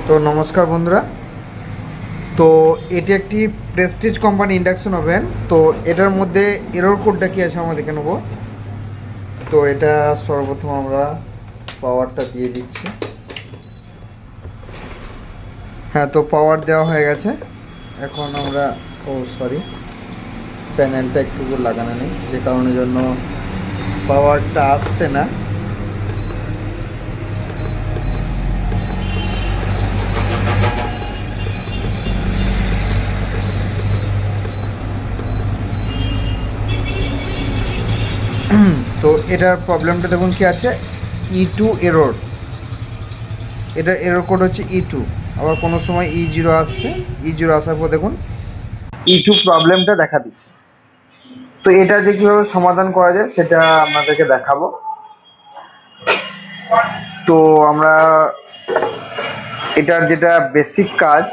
তো নমস্কার বন্ধুরা। তো এটি একটি প্রেস্টিজ কোম্পানি ইন্ডাকশন ওভেন। তো এটার মধ্যে এরর কোডটা কী আছে আমরা দেখে নেব। তো এটা সর্বপ্রথম আমরা পাওয়ারটা দিয়ে দিচ্ছি। হ্যাঁ, তো পাওয়ার দেওয়া হয়ে গেছে। এখন আমরা সরি, প্যানেলটা একটু লাগানো নেই, যে কারণের জন্য পাওয়ারটা আসছে না। তো এটার প্রবলেমটা দেখুন কি আছে, E2 এরর। এটা এরর কোড হচ্ছে E2। আবার কোনো সময় E0 আসছে, E0 আসার পর দেখুন E2 প্রবলেমটা দেখা দিচ্ছে। তো এটা যে কীভাবে সমাধান করা যায় সেটা আপনাদেরকে দেখাবো। তো আমরা এটার যেটা বেসিক কাজ,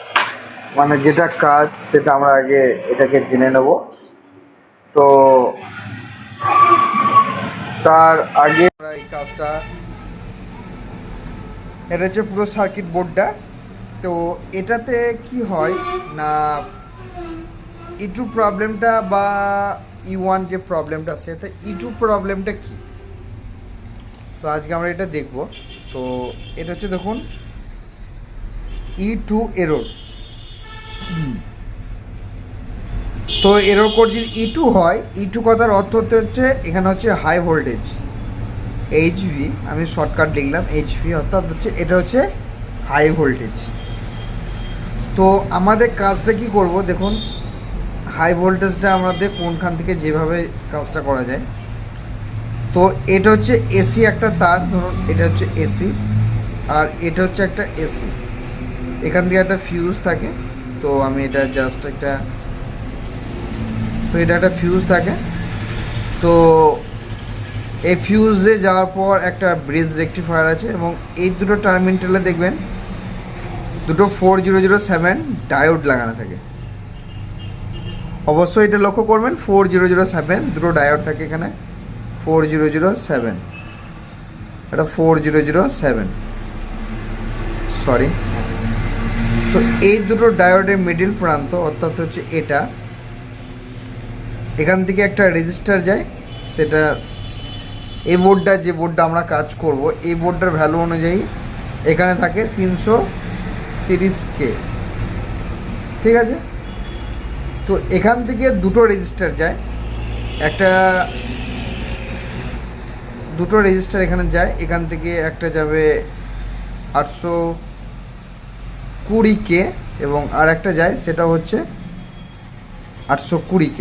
মানে যেটা কাজ সেটা আমরা আগে এটাকে জেনে নেব। তো তার আগে আমরা এই কাজটা, এটা হচ্ছে পুরো সার্কিট বোর্ডটা। তো এটাতে কি হয় না, E2 প্রবলেমটা বা E1 যে প্রবলেমটা সেটা E2 প্রবলেমটা কি, তো আজকে আমরা এটা দেখব। তো এটা হচ্ছে দেখুন E2 এরর। তো এরর কোড যদি E2 হয়, E2 কথার অর্থ হচ্ছে এখানে হচ্ছে হাই ভোল্টেজ, এইচভি, আমি শর্টকাট লিখলাম এইচভি, অর্থাৎ হচ্ছে এটা হচ্ছে হাই ভোল্টেজ। তো আমাদের কাজটা কি করব দেখুন, হাই ভোল্টেজটা আমাদের কোনখান থেকে যেভাবে কাজটা করা যায়। তো এটা হচ্ছে এসি একটা তার, ধরুন এটা হচ্ছে এসি, আর এটা হচ্ছে একটা এসি। এখান দিয়ে একটা ফিউজ থাকে। তো আমি এটা জাস্ট একটা, তো এটা একটা ফিউজ থাকে। তো এই ফিউজে যাওয়ার পর একটা ব্রিজ রেকটিফায়ার আছে, এবং এই দুটো টার্মিনালে দেখবেন দুটো 4007 ডায়োড লাগানো থাকে। অবশ্যই এটা লক্ষ্য করবেন, 4007 দুটো ডায়োড থাকে এখানে। 4007, এটা 4007, সরি। তো এই দুটো ডায়োডের মিডিল প্রান্ত, অর্থাৎ হচ্ছে এটা, এখান থেকে একটা রেজিস্টার যায়। সেটা এই বোর্ডটা, যে বোর্ডটা আমরা কাজ করব, এই বোর্ডটার ভ্যালু অনুযায়ী এখানে থাকে 330K, ঠিক আছে। তো এখান থেকে দুটো রেজিস্টার যায়, দুটো রেজিস্টার এখানে যায়। এখান থেকে একটা যাবে 820K, এবং আর একটা যায় সেটা হচ্ছে 820K।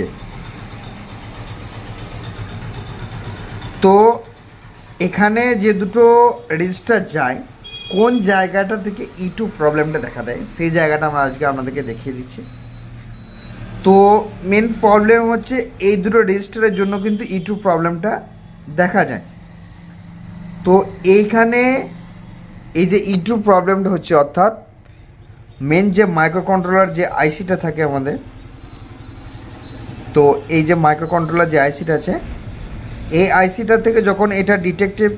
তো এখানে যে দুটো রেজিস্টার যায়, কোন জায়গাটা থেকে E2 প্রবলেমটা দেখা দেয় সেই জায়গাটা আমরা আজকে আপনাদেরকে দেখিয়ে দিচ্ছি। তো মেন প্রবলেম হচ্ছে এই দুটো রেজিস্টারের জন্য কিন্তু E2 প্রবলেমটা দেখা যায়। তো এইখানে এই যে E2 প্রবলেমটা হচ্ছে, অর্থাৎ মেন যে মাইক্রো কন্ট্রোলার যে আইসিটা থাকে আমাদের, তো এই যে মাইক্রো কন্ট্রোলার যে আইসিটা আছে, এই আইসিটা থেকে যখন এটা ডিটেক্টিভ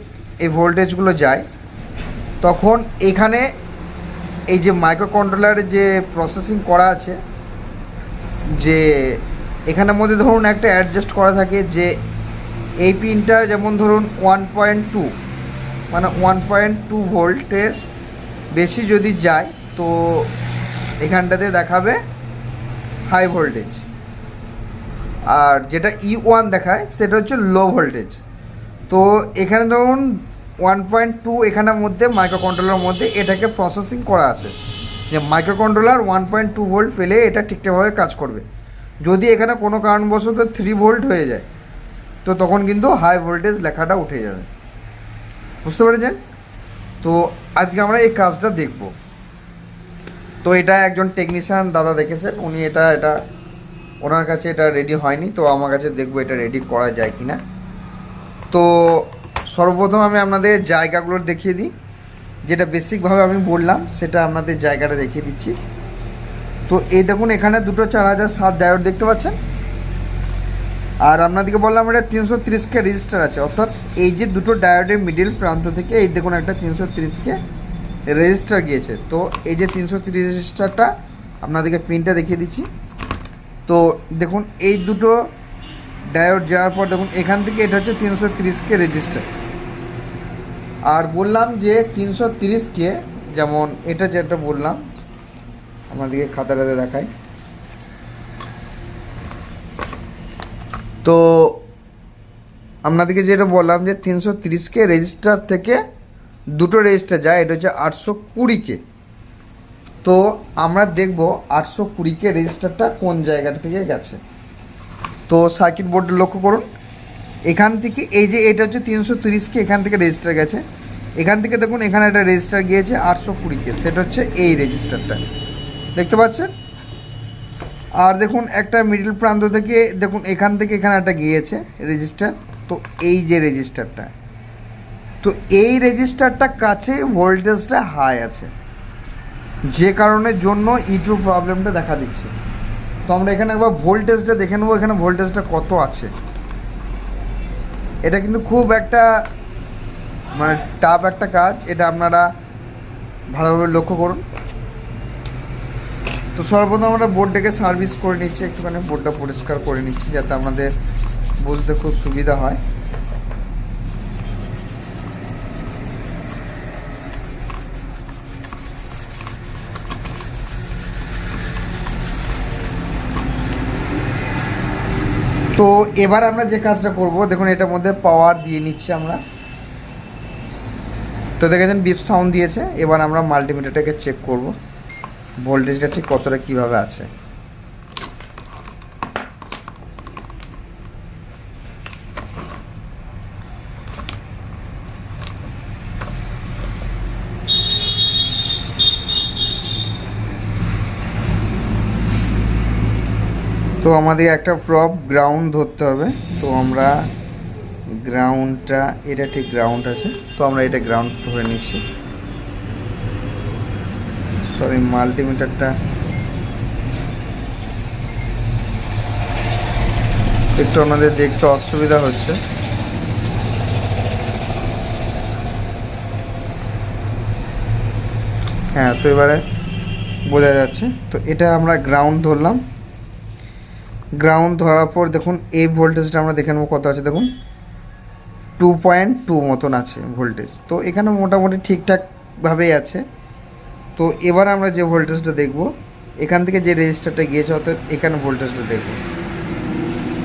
এই ভোল্টেজগুলো যায়, তখন এখানে এই যে মাইক্রো কন্ট্রোলারের যে প্রসেসিং করা আছে, যে এখানের মধ্যে ধরুন একটা অ্যাডজাস্ট করা থাকে, যে এই পিনটা যেমন ধরুন 1.2, মানে 1.2 ভোল্টের বেশি যদি যায়, তো এখানটাতে দেখাবে হাই ভোল্টেজ। আর যেটা E1 দেখায় সেটা হচ্ছে লো ভোল্টেজ। তো এখানে ধরুন 1.2, এখানের মধ্যে মাইক্রো কন্ট্রোলার মধ্যে এটাকে প্রসেসিং করা আছে, যে মাইক্রো কন্ট্রোলার 1.2 ভোল্ট পেলে এটা ঠিকঠাকভাবে কাজ করবে। যদি এখানে কোনো কারণবশত 3 ভোল্ট হয়ে যায়, তো তখন কিন্তু হাই ভোল্টেজ লেখাটা উঠে যাবে। বুঝতে পেরেছেন? তো আজকে আমরা এই কাজটা দেখব। তো এটা একজন টেকনিশিয়ান দাদা দেখেছেন, উনি এটা ওনার কাছে এটা রেডি হয়নি, তো আমার কাছে দেখবো এটা রেডি করা যায় কি না। তো সর্বপ্রথম আমি আপনাদের জায়গাগুলো দেখিয়ে দিই, যেটা বেসিকভাবে আমি বললাম সেটা আপনাদের জায়গাটা দেখিয়ে দিচ্ছি। তো এই দেখুন, এখানে দুটো 4007 ডায়োড দেখতে পাচ্ছেন। আর আপনাদেরকে বললাম এটা 330K রেজিস্টার আছে, অর্থাৎ এই যে দুটো ডায়োডের মিডিল প্রান্ত থেকে এই দেখুন একটা 330K রেজিস্টার গিয়েছে। তো এই যে 330 রেজিস্টারটা আপনাদেরকে পিনটা দেখিয়ে দিচ্ছি। তো দেখুন এই দুটো ডায়োড যাওয়ার পর দেখুন এখান থেকে এটা হচ্ছে 330K রেজিস্টার। আর বললাম যে 330K, যেমন এটা যেটা বললাম আমাদেরকে খাতাটাতে দেখাই। তো আপনাদেরকে যেটা বললাম যে 330K রেজিস্টার থেকে দুটো রেজিস্টার যায়, এটা হচ্ছে 820K। তো আমরা দেখব 820K রেজিস্টারটা কোন জায়গাটা থেকে গেছে। তো সার্কিট বোর্ডে লক্ষ্য করুন, এখান থেকে এই যে এটা হচ্ছে 330K, এখান থেকে রেজিস্টার গেছে, এখান থেকে দেখুন এখানে একটা রেজিস্টার গিয়েছে 820K, সেটা হচ্ছে এই রেজিস্টারটা, দেখতে পাচ্ছেন। আর দেখুন একটা মিডল প্রান্ত থেকে দেখুন এখান থেকে এখানে একটা গিয়েছে রেজিস্টার, তো এই যে রেজিস্টারটা, তো এই রেজিস্টারটা কাছে ভোল্টেজটা হাই আছে, যে কারণের জন্য ইটু প্রবলেমটা দেখা দিচ্ছে। তো আমরা এখানে একবার ভোল্টেজটা দেখে নেবো, এখানে ভোল্টেজটা কত আছে। এটা কিন্তু খুব একটা মানে টাফ একটা কাজ, এটা আপনারা ভালোভাবে লক্ষ্য করুন। তো সর্বপ্রথম আমরা বোর্ডটাকে সার্ভিস করে নিচ্ছি, একটুখানি বোর্ডটা পরিষ্কার করে নিচ্ছি যাতে আমাদের বুঝতে খুব সুবিধা হয়। তো এবার আমরা যে কাজটা করব, দেখুন এটার মধ্যে পাওয়ার দিয়ে নিচ্ছি আমরা। তো দেখেছেন বিপ সাউন্ড দিয়েছে। এবার আমরা মাল্টিমিটারটাকে চেক করব ভোল্টেজটা ঠিক কতটা কীভাবে আছে। তো আমাদের একটা প্রপ গ্রাউন্ড ধরতে হবে। তো আমরা গ্রাউন্ডটা, এটা ঠিক গ্রাউন্ড আছে, তো আমরা এটা গ্রাউন্ড ধরে নিচ্ছি। সরি, মাল্টিমিটারটা একটু আমাদের দেখতে অসুবিধা হচ্ছে। হ্যাঁ, তো এবারে বোঝা যাচ্ছে। তো এটা আমরা গ্রাউন্ড ধরলাম। গ্রাউন্ড ধরার পর দেখুন এই ভোল্টেজটা আমরা দেখে নেবো কত আছে। দেখুন 2.2 মতন আছে ভোল্টেজ। তো এখানে মোটামুটি ঠিকঠাকভাবেই আছে। তো এবার আমরা যে ভোল্টেজটা দেখব, এখান থেকে যে রেজিস্টারটা গিয়েছে অর্থাৎ এখানে ভোল্টেজটা দেখব।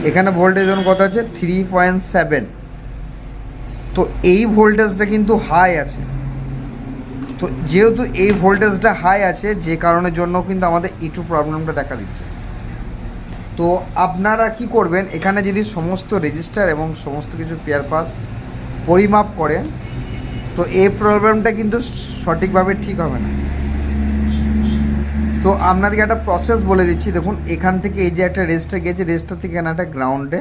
এখানে ভোল্টেজ ধরুন কত আছে, 3.7। তো এই ভোল্টেজটা কিন্তু হাই আছে। তো যেহেতু এই ভোল্টেজটা হাই আছে, যে কারণের জন্য কিন্তু আমাদের ইটু প্রবলেমটা দেখা দিচ্ছে। তো আপনারা কি করবেন, এখানে যদি সমস্ত রেজিস্টার এবং সমস্ত কিছু পেয়ার পাস পরিমাপ করেন, তো এই প্রবলেমটা কিন্তু সঠিকভাবে ঠিক হবে না। তো আপনাদেরকে একটা প্রসেস বলে দিচ্ছি। দেখুন এখান থেকে এই যে একটা রেজিস্টার গিয়েছে, রেজিস্টার থেকে এখানে একটা গ্রাউন্ডে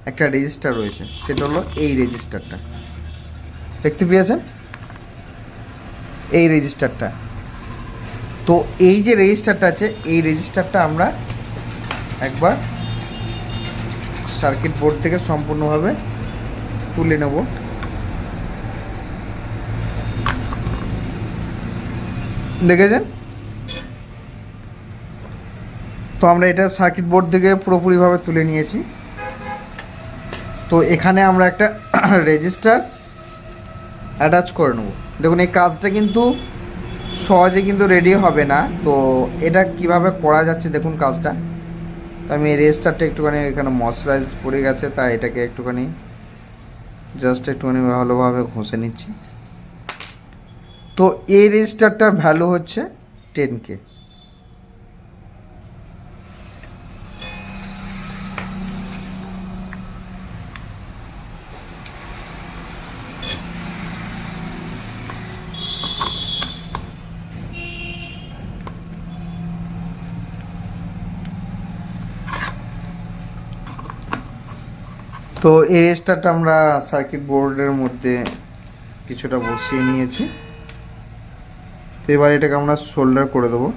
একটা রেজিস্টার রয়েছে, সেটা হলো এই রেজিস্টারটা, দেখতে পেয়েছেন এই রেজিস্টারটা। তো এই যে রেজিস্টারটা আছে, এই রেজিস্টারটা আমরা একবার সার্কিট বোর্ড থেকে সম্পূর্ণভাবে তুলে নেব। দেখেছেন? তো আমরা এটা সার্কিট বোর্ড থেকে পুরোপুরিভাবে তুলে নিয়েছি। তো এখানে আমরা একটা রেজিস্টার অ্যাটাচ করে নেব। দেখুন এই কাজটা কিন্তু সহজে কিন্তু রেডি হবে না। তো এটা কিভাবে করা যাচ্ছে দেখুন কাজটা। তো আমি এই রেজিস্টারটা একটুখানি এখানে ময়শ্চারাইজ পড়ে গেছে, তাই এটাকে একটুখানি জাস্ট একটুখানি ভালোভাবে ঘষে নিচ্ছি। তো এই রেজিস্টারটার ভ্যালু হচ্ছে 10K। তো এই রেজিস্টারটা আমরা সার্কিট বোর্ডের মধ্যে কিছুটা বসিয়ে নিয়েছি। তো এবার এটাকে আমরা সোল্ডার করে দেবো।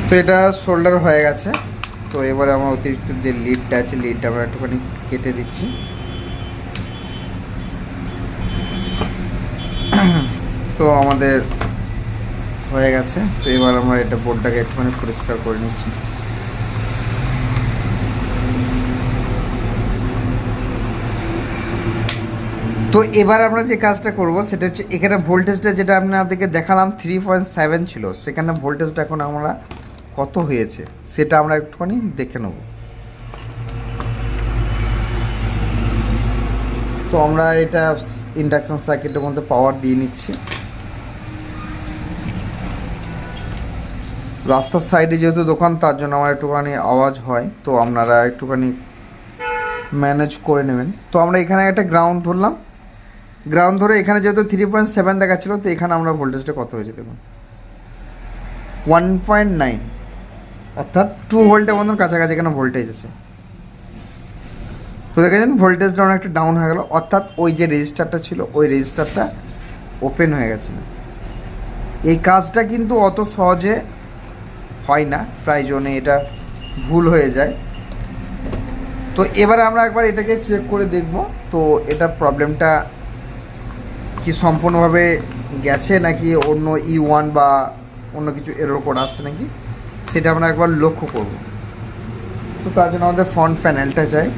তো এটা সোল্ডার হয়ে গেছে। তো এবারে আমার অতিরিক্ত যে লিডটা আছে লিডটা আমরা একটুখানি কেটে দিচ্ছি। তো আমাদের হয়ে গেছে। তো এবার আমরা এটা বোর্ডটাকে একটুখানি পরিষ্কার করে নিচ্ছি। তো এবার আমরা যে কাজটা করব সেটা হচ্ছে এখানে ভোল্টেজটা যেটা আপনাদেরকে দেখালাম 3.7 ছিল, সেখানে ভোল্টেজটা এখন আমরা কত হয়েছে সেটা আমরা একটুখানি দেখে নেব। তো আমরা এটা ইন্ডাকশন সার্কিটের মধ্যে পাওয়ার দিয়ে নিচ্ছি। রাস্তার সাইডে যেহেতু দোকান তার জন্য আমার একটুখানি আওয়াজ হয়, তো আপনারা একটুখানি ম্যানেজ করে নেবেন। তো আমরা এখানে একটা গ্রাউন্ড ধরলাম, গ্রাউন্ড ধরে এখানে যেহেতু 3.7 দেখাচ্ছিলো, তো এখানে আমরা ভোল্টেজটা কত হয়েছে দেখুন 1.9, অর্থাৎ 2 ভোল্টের মতন কাছাকাছি এখানে ভোল্টেজ আছে। তো দেখেছেন ভোল্টেজটা অনেকটা ডাউন হয়ে গেল, অর্থাৎ ওই যে রেজিস্টারটা ছিল ওই রেজিস্টারটা ওপেন হয়ে গেছে। এই কাজটা কিন্তু অত সহজে হয় না, প্রায় জনে এটা ভুল হয়ে যায়। তো এবারে আমরা একবার এটাকে চেক করে দেখব, তো এটার প্রবলেমটা কি সম্পূর্ণভাবে গেছে নাকি অন্য E1 বা অন্য কিছু এরর কোড আসছে নাকি সেটা আমরা একবার লক্ষ্য করব। তো তার জন্য আমাদের ফ্রন্ট প্যানেলটা চাই।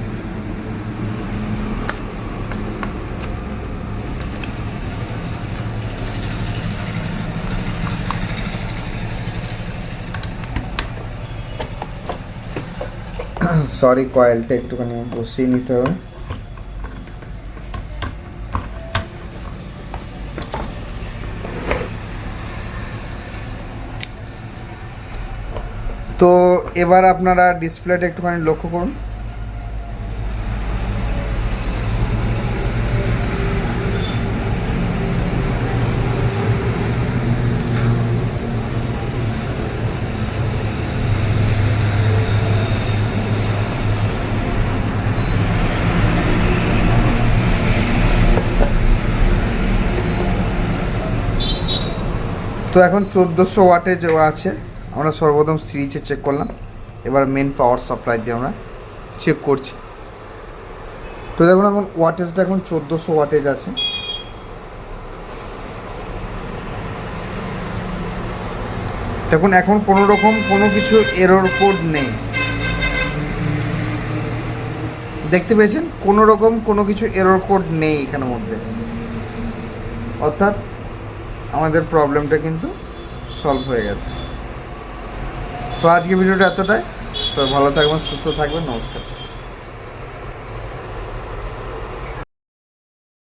সরি, কয়েলটা একটুখানি বসিয়ে নিতে হবে। তো এবার আপনারা ডিসপ্লেটা একটুখানি লক্ষ্য করুন। তো এখন 1400 ওয়াটে যে আছে, আমরা সর্বপ্রথম সিরিজে চেক করলাম, এবার মেন পাওয়ার সাপ্লাই দিয়ে আমরা চেক করছি। তো দেখুন এখন ওয়াটেজটা এখন 1400 ওয়াটেজ আছে। দেখুন এখন কোনো রকম কোনো কিছু এরর কোড নেই, দেখতে পেয়েছেন কোনো রকম কোনো কিছু এরর কোড নেই এখানের মধ্যে, অর্থাৎ আমাদের প্রবলেমটা কিন্তু সলভ হয়ে গেছে। তো আজকে ভিডিওটা এতটাই। সবাই ভালো থাকবেন, সুস্থ থাকবেন, নমস্কার।